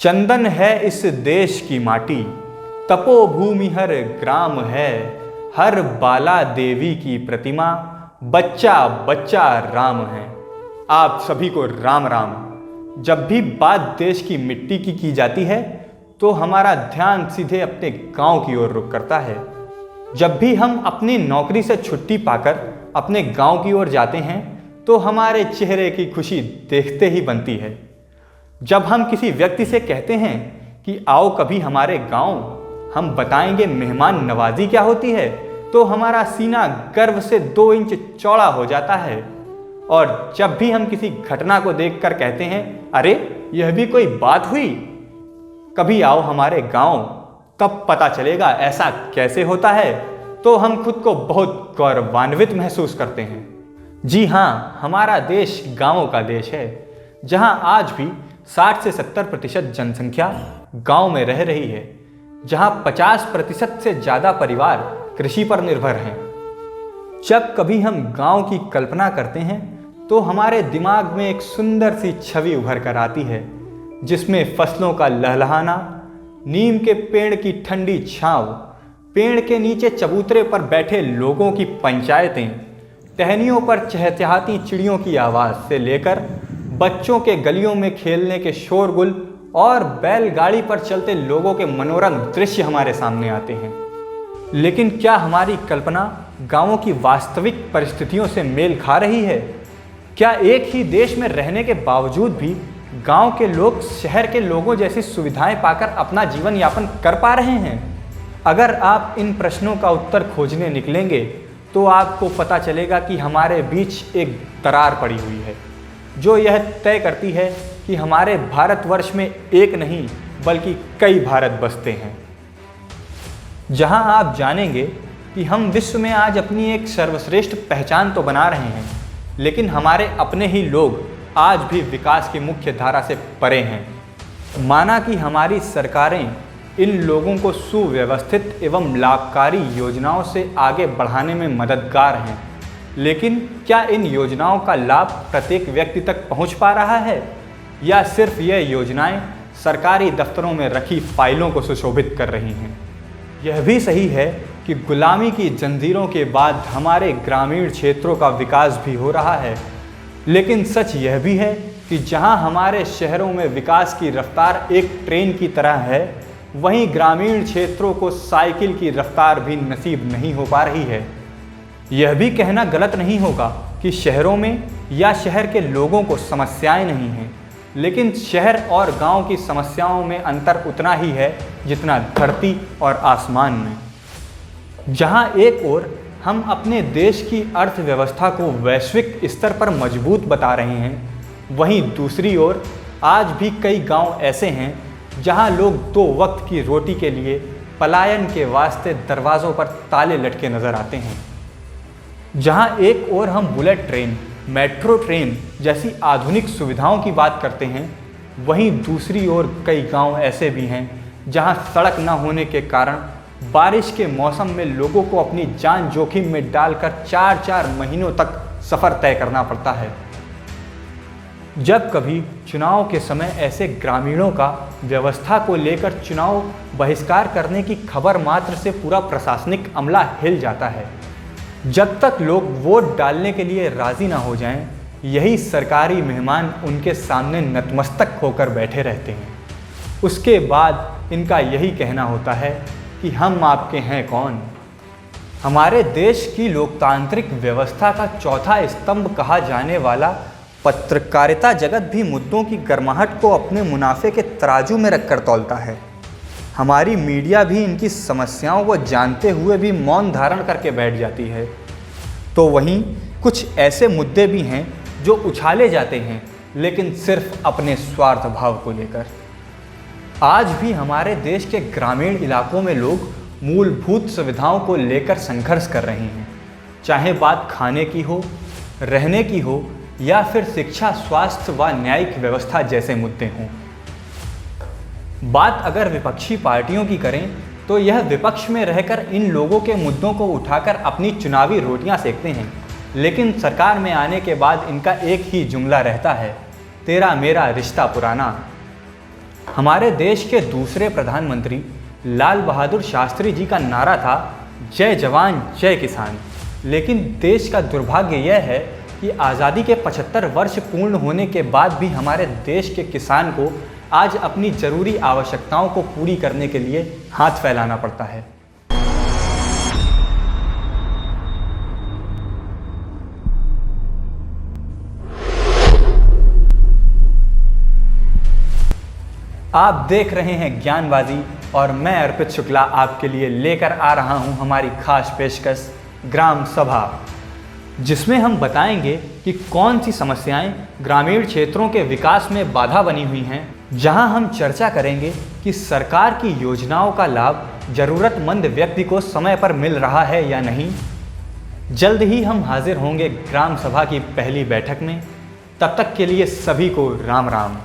चंदन है इस देश की माटी, तपोभूमि हर ग्राम है, हर बाला देवी की प्रतिमा, बच्चा बच्चा राम है। आप सभी को राम राम। जब भी बात देश की मिट्टी की जाती है तो हमारा ध्यान सीधे अपने गांव की ओर रुख करता है। जब भी हम अपनी नौकरी से छुट्टी पाकर अपने गांव की ओर जाते हैं तो हमारे चेहरे की खुशी देखते ही बनती है। जब हम किसी व्यक्ति से कहते हैं कि आओ कभी हमारे गांव, हम बताएंगे मेहमान नवाजी क्या होती है, तो हमारा सीना गर्व से 2 इंच चौड़ा हो जाता है। और जब भी हम किसी घटना को देखकर कहते हैं अरे यह भी कोई बात हुई, कभी आओ हमारे गांव, तब पता चलेगा ऐसा कैसे होता है, तो हम खुद को बहुत गौरवान्वित महसूस करते हैं। जी हाँ, हमारा देश गांवों का देश है, जहां आज भी 60 से 70% जनसंख्या गांव में रह रही है, जहां 50% से ज़्यादा परिवार कृषि पर निर्भर हैं। जब कभी हम गांव की कल्पना करते हैं तो हमारे दिमाग में एक सुंदर सी छवि उभर कर आती है, जिसमें फसलों का लहलहाना, नीम के पेड़ की ठंडी छांव, पेड़ के नीचे चबूतरे पर बैठे लोगों की पंचायतें, टहनियों पर चहचहाती चिड़ियों की आवाज़ से लेकर बच्चों के गलियों में खेलने के शोरगुल और बैलगाड़ी पर चलते लोगों के मनोरम दृश्य हमारे सामने आते हैं। लेकिन क्या हमारी कल्पना गांवों की वास्तविक परिस्थितियों से मेल खा रही है? क्या एक ही देश में रहने के बावजूद भी गांव के लोग शहर के लोगों जैसी सुविधाएं पाकर अपना जीवन यापन कर पा रहे हैं? अगर आप इन प्रश्नों का उत्तर खोजने निकलेंगे तो आपको पता चलेगा कि हमारे बीच एक दरार पड़ी हुई है, जो यह तय करती है कि हमारे भारतवर्ष में एक नहीं बल्कि कई भारत बसते हैं। जहां आप जानेंगे कि हम विश्व में आज अपनी एक सर्वश्रेष्ठ पहचान तो बना रहे हैं, लेकिन हमारे अपने ही लोग आज भी विकास की मुख्य धारा से परे हैं। माना कि हमारी सरकारें इन लोगों को सुव्यवस्थित एवं लाभकारी योजनाओं से आगे बढ़ाने में मददगार हैं, लेकिन क्या इन योजनाओं का लाभ प्रत्येक व्यक्ति तक पहुंच पा रहा है, या सिर्फ ये योजनाएं सरकारी दफ्तरों में रखी फाइलों को सुशोभित कर रही हैं? यह भी सही है कि गुलामी की जंजीरों के बाद हमारे ग्रामीण क्षेत्रों का विकास भी हो रहा है, लेकिन सच यह भी है कि जहां हमारे शहरों में विकास की रफ्तार एक ट्रेन की तरह है, वहीं ग्रामीण क्षेत्रों को साइकिल की रफ्तार भी नसीब नहीं हो पा रही है। यह भी कहना गलत नहीं होगा कि शहरों में या शहर के लोगों को समस्याएं नहीं हैं, लेकिन शहर और गांव की समस्याओं में अंतर उतना ही है जितना धरती और आसमान में। जहां एक ओर हम अपने देश की अर्थव्यवस्था को वैश्विक स्तर पर मजबूत बता रहे हैं, वहीं दूसरी ओर आज भी कई गांव ऐसे हैं जहां लोग 2 वक्त की रोटी के लिए पलायन के वास्ते दरवाज़ों पर ताले लटके नजर आते हैं। जहां एक ओर हम बुलेट ट्रेन, मेट्रो ट्रेन जैसी आधुनिक सुविधाओं की बात करते हैं, वहीं दूसरी ओर कई गांव ऐसे भी हैं जहां सड़क न होने के कारण बारिश के मौसम में लोगों को अपनी जान जोखिम में डालकर 4-4 महीनों तक सफ़र तय करना पड़ता है। जब कभी चुनाव के समय ऐसे ग्रामीणों का व्यवस्था को लेकर चुनाव बहिष्कार करने की खबर मात्र से पूरा प्रशासनिक अमला हिल जाता है। जब तक लोग वोट डालने के लिए राज़ी ना हो जाएं, यही सरकारी मेहमान उनके सामने नतमस्तक होकर बैठे रहते हैं। उसके बाद इनका यही कहना होता है कि हम आपके हैं कौन। हमारे देश की लोकतांत्रिक व्यवस्था का चौथा स्तंभ कहा जाने वाला पत्रकारिता जगत भी मुद्दों की गर्माहट को अपने मुनाफे के तराजू में रखकर तौलता है। हमारी मीडिया भी इनकी समस्याओं को जानते हुए भी मौन धारण करके बैठ जाती है। तो वहीं कुछ ऐसे मुद्दे भी हैं जो उछाले जाते हैं, लेकिन सिर्फ अपने स्वार्थ भाव को लेकर। आज भी हमारे देश के ग्रामीण इलाकों में लोग मूलभूत सुविधाओं को लेकर संघर्ष कर रहे हैं, चाहे बात खाने की हो, रहने की हो, या फिर शिक्षा, स्वास्थ्य व न्यायिक व्यवस्था जैसे मुद्दे हों। बात अगर विपक्षी पार्टियों की करें तो यह विपक्ष में रहकर इन लोगों के मुद्दों को उठाकर अपनी चुनावी रोटियां सेकते हैं, लेकिन सरकार में आने के बाद इनका एक ही जुमला रहता है, तेरा मेरा रिश्ता पुराना। हमारे देश के दूसरे प्रधानमंत्री लाल बहादुर शास्त्री जी का नारा था, जय जवान जय किसान। लेकिन देश का दुर्भाग्य यह है कि आज़ादी के 75 वर्ष पूर्ण होने के बाद भी हमारे देश के किसान को आज अपनी ज़रूरी आवश्यकताओं को पूरी करने के लिए हाथ फैलाना पड़ता है। आप देख रहे हैं ज्ञानबाजी और मैं अर्पित शुक्ला आपके लिए लेकर आ रहा हूं हमारी खास पेशकश ग्राम सभा, जिसमें हम बताएंगे कि कौन सी समस्याएं ग्रामीण क्षेत्रों के विकास में बाधा बनी हुई हैं, जहां हम चर्चा करेंगे कि सरकार की योजनाओं का लाभ ज़रूरतमंद व्यक्ति को समय पर मिल रहा है या नहीं। जल्द ही हम हाजिर होंगे ग्राम सभा की पहली बैठक में। तब तक के लिए सभी को राम राम।